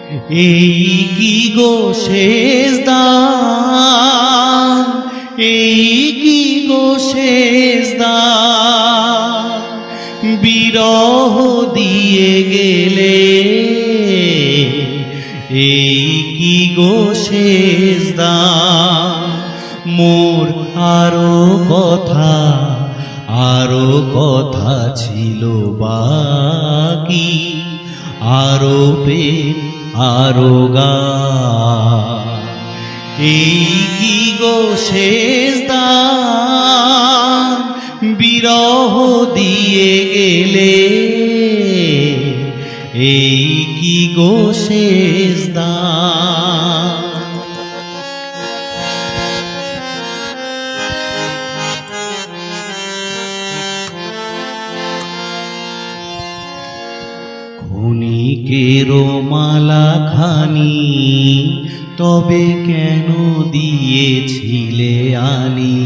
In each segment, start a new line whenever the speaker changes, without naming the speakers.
এই কি গো শেষ দান, এই কি গো শেষ দান, বিরহ দিয়ে গেলে। এই কি গো শেষ দান, মোর আরো কথা ছিল বাকি, আরো প্রেম আরো গান। এই কি গো শেষ দান, বিরহ দিয়ে গেলে। এই কি গো শেষ দান। ক্ষণিকেরও মালা খানি তবে কেন দিয়েছিলে আনি।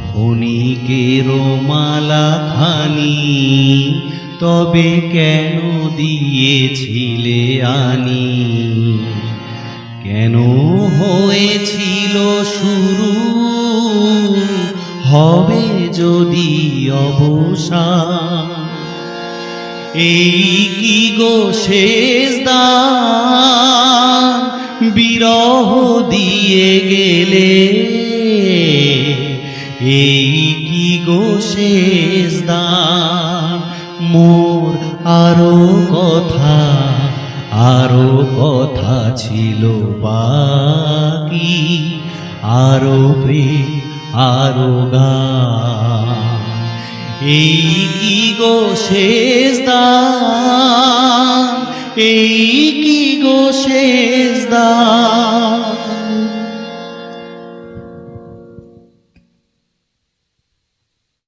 ক্ষণিকেরও মালা খানি তবে কেন দিয়েছিলে আনি। কেন হয়েছিল শুরু, হবে যদি অবসান। এই কি গো শেষ দান, বিরহ দিয়ে গেলে। এই কি গো শেষ দান, মোর আরো কথা ছিল বাকি, আরো প্রেম আরো গান। এই কি গো শেষ দান, এই কি গো শেষ দান।